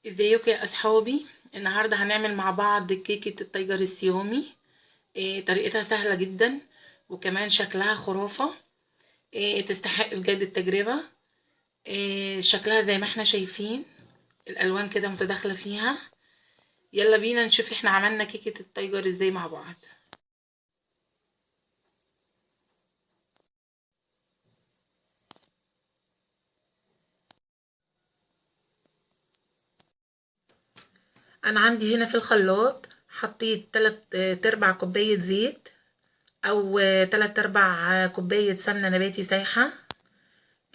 ازيكم يا اصحابي. النهارده هنعمل مع بعض كيكه التايجر السيومي. طريقتها سهله جدا وكمان شكلها خرافه. تستحق بجد التجربه. شكلها زي ما احنا شايفين، الالوان كده متداخله فيها. يلا بينا نشوف احنا عملنا كيكه التايجر ازاي مع بعض. انا عندي هنا في الخلاط حطيت 3 ارباع كوبايه زيت، او 3 ارباع كوبايه سمنه نباتي سايحه.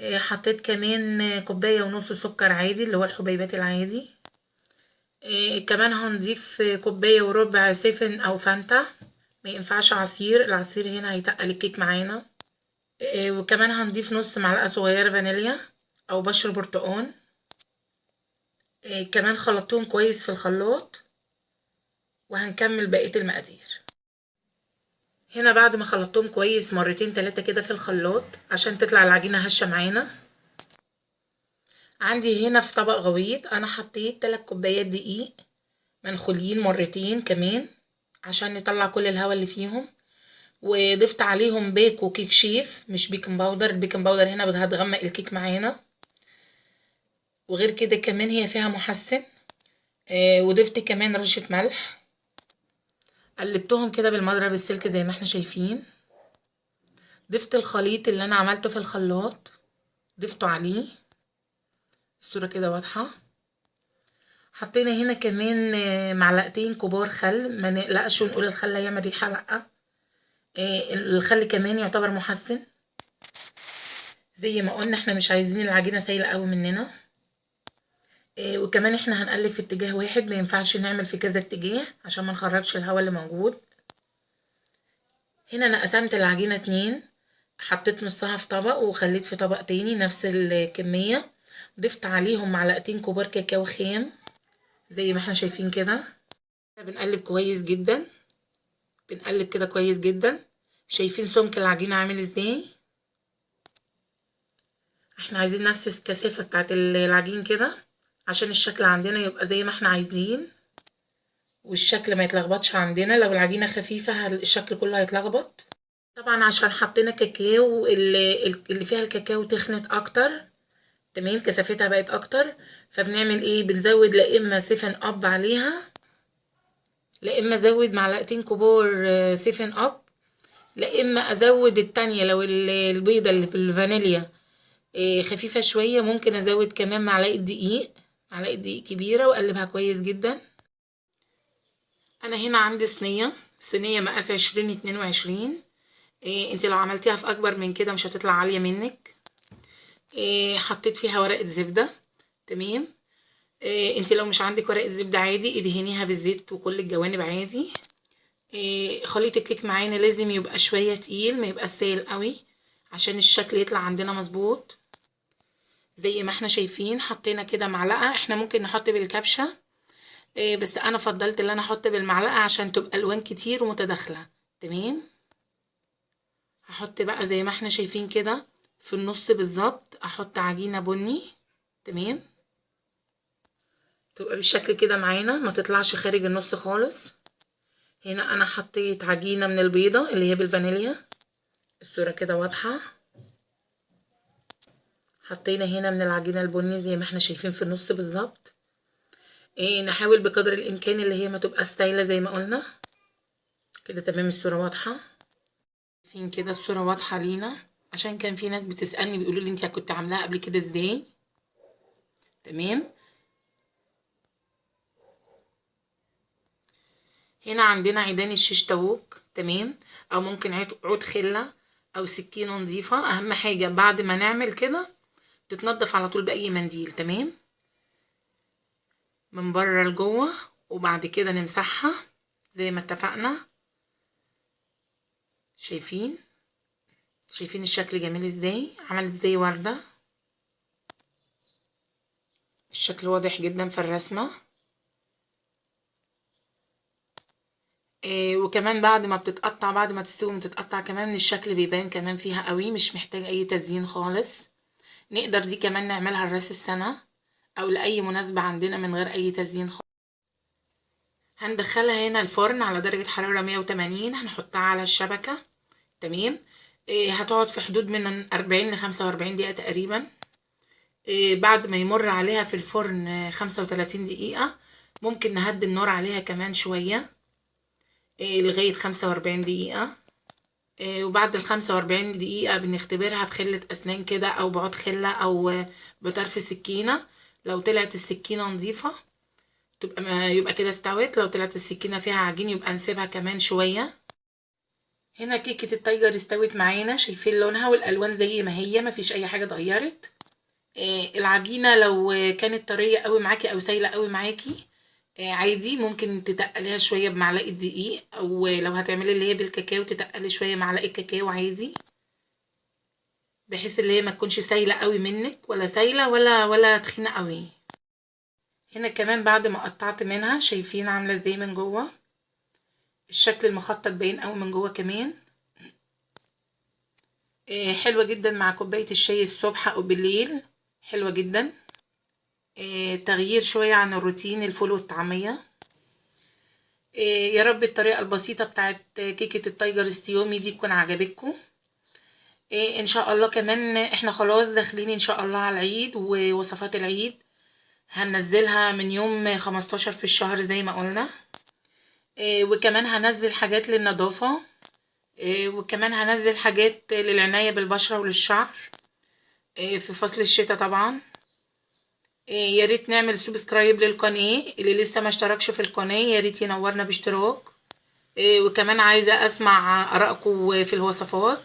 حطيت كمان كوباية ونص سكر عادي اللي هو الحبيبات العادي. كمان هنضيف كوباية وربع سيفن او فانتا. ما ينفعش عصير، العصير هنا هيتقل الكيك معانا. وكمان هنضيف نص معلقة صغيرة فانيليا او بشر برتقان. كمان خلطتهم كويس في الخلاط وهنكمل بقية المقادير. هنا بعد ما خلطتهم كويس مرتين تلاتة كده في الخلاط عشان تطلع العجينة هشة معانا، عندي هنا في طبق غويط انا حطيت 3 كوبايات دقيق منخولين مرتين كمان عشان نطلع كل الهواء اللي فيهم، وضفت عليهم بيكو كيك شيف مش بيكنج باودر. البيكنج باودر هنا هتغمق الكيك معانا، وغير كده كمان هي فيها محسن. وضفت كمان رشة ملح. قلبتهم كده بالمضرب السلك زي ما احنا شايفين. ضفت الخليط اللي انا عملته في الخلاط، ضفته عليه. الصورة كده واضحة. حطينا هنا كمان معلقتين كبار خل، ما نقلقش ونقول الخل هيعمل ريحة، لأ. الخل كمان يعتبر محسن. زي ما قلنا احنا مش عايزين العجينة سايلة قوي مننا. وكمان احنا هنقلب في اتجاه واحد، ما ينفعش نعمل في كذا اتجاه عشان ما نخرجش الهواء اللي موجود. هنا انا قسمت العجينة 2، حطيت نصها في طبق وخليت في طبق تاني نفس الكمية. ضفت عليهم معلقتين كبار كاكاو خام زي ما احنا شايفين كده. بنقلب كويس جدا، بنقلب كده كويس جدا. شايفين سمك العجينة عامل ازاي؟ احنا عايزين نفس الكثافة بتاعت العجين كده عشان الشكل عندنا يبقى زي ما احنا عايزين، والشكل ما يتلخبطش عندنا. لو العجينة خفيفة الشكل كله هيتلخبط. طبعا عشان حطينا كاكاو، اللي فيها الكاكاو تخنت اكتر، تمام، كثافتها بقت اكتر. فبنعمل ايه؟ بنزود لا اما سيفن اب عليها، لا اما ازود معلقتين كبار سيفن اب، لا اما ازود التانية لو البيضة اللي في الفانيليا خفيفة شوية ممكن ازود كمان معلقة دقيق، معلقة دقيق كبيرة، واقلبها كويس جدا. انا هنا عندي صينية مقاس 20 22. انت لو عملتيها في اكبر من كده مش هتطلع عالية منك. حطيت فيها ورقة زبدة، تمام. انت لو مش عندك ورقة زبدة عادي ادهنيها بالزيت وكل الجوانب عادي. خليط الكيك معانا لازم يبقى شوية تقيل، ما يبقى سائل قوي عشان الشكل يطلع عندنا مظبوط. زي ما احنا شايفين حطينا كده معلقة، احنا ممكن نحط بالكبشة، بس انا فضلت ان انا احط بالمعلقة عشان تبقى الوان كتير ومتداخلة، تمام. هحط بقى زي ما احنا شايفين كده في النص بالظبط، احط عجينة بني، تمام، تبقى بالشكل كده معانا ما تطلعش خارج النص خالص. هنا انا حطيت عجينة من البيضة اللي هي بالفانيليا، الصورة كده واضحة. حطينا هنا من العجينة البني زي ما احنا شايفين في النص بالظبط. نحاول بقدر الامكان اللي هي ما تبقى سايلة زي ما قلنا كده، تمام. الصورة واضحة. فين كده الصورة واضحة لينا، عشان كان في ناس بتسألني بيقولوا لي انت كنت عاملاها قبل كده ازاي، تمام. هنا عندنا عيدان الشيش تاووك، تمام، او ممكن عود خلة او سكينة نظيفة. اهم حاجة بعد ما نعمل كده تتنضف على طول بأي منديل، تمام، من بره لجوه، وبعد كده نمسحها زي ما اتفقنا. شايفين الشكل جميل ازاي، عملت زي وردة. الشكل واضح جدا في الرسمة. وكمان بعد ما بتتقطع، بعد ما تستوي بتتقطع كمان الشكل بيبان كمان فيها قوي، مش محتاج اي تزيين خالص. نقدر دي كمان نعملها لراس السنة او لاي مناسبة عندنا من غير اي تزيين خالص. هندخلها هنا الفرن على درجة حرارة 180، هنحطها على الشبكة. تمام. هتقعد في حدود من 40 ل45 دقيقة تقريبا. بعد ما يمر عليها في الفرن 35 دقيقة، ممكن نهدي النار عليها كمان شوية لغاية 45 دقيقة. وبعد ال45 دقيقة بنختبرها بخلة أسنان كده أو بعود خلة أو بطرف سكينة. لو طلعت السكينة نظيفة يبقى كده استوت. لو طلعت السكينة فيها عجين يبقى نسيبها كمان شوية. هنا كيكة التايجر استوت معانا، شايفين لونها والألوان زي ما هي، مفيش أي حاجة اتغيرت. العجينة لو كانت طرية قوي معاكي أو سايلة قوي معاكي، عادي ممكن تتقليها شوية بمعلقة دقيق، أو لو هتعملي اللي هي بالكاكاو تتقلي شوية معلقة كاكاو عادي، بحيث اللي هي ما تكونش سايلة قوي منك ولا سايلة ولا تخينة قوي. هنا كمان بعد ما قطعت منها، شايفين عاملة ازاي من جوه، الشكل المخطط باين قوي من جوه كمان. حلوة جدا مع كوباية الشاي الصبح او بالليل، حلوة جدا. تغيير شوية عن الروتين الفول والطعمية. يا رب الطريقة البسيطة بتاعت كيكة التايجر ستيومي دي تكون عجبتكم. ان شاء الله كمان احنا خلاص داخلين ان شاء الله على العيد ووصفات العيد هننزلها من يوم 15 في الشهر زي ما قلنا. وكمان هنزل حاجات للنظافة، وكمان هنزل حاجات للعناية بالبشرة وللشعر في فصل الشتاء طبعا. يا ريت نعمل سبسكرايب للقناة، اللي لسه ما اشتركش في القناة يا ريت ينورنا باشتراك. وكمان عايزة اسمع ارائكم في الوصفات.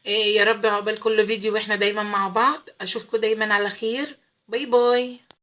يا رب عقبال كل فيديو واحنا دايما مع بعض. اشوفكم دايما على خير. باي باي.